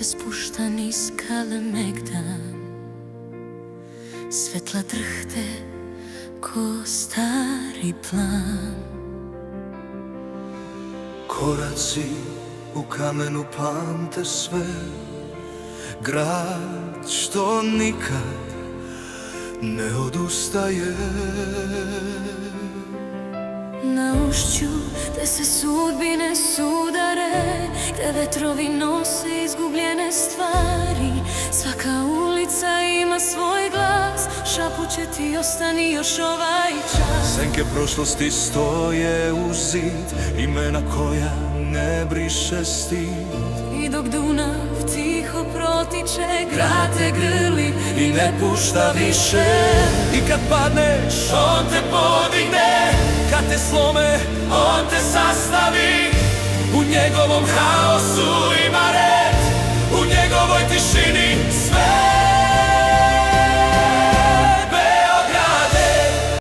se spušta niz Kalemegdan, svetla drhte ko stari plan. Koraci u kamenu pamte sve, grad što nikad ne odustaje. Na ušću gde se sudbine sudare, gde vetrovi nose izgubljene stvari, svaka ulica ima svoj glas, šapuće ti ostani još ovaj čas. Senke prošlosti stoje uz zid, imena koja ne briše stid. I dok Dunav tiho protiče, grad te grli i ne pušta više. I kad padneš, on te podigne, kad te slome, on te sastavi. U njegovom haosu ima red.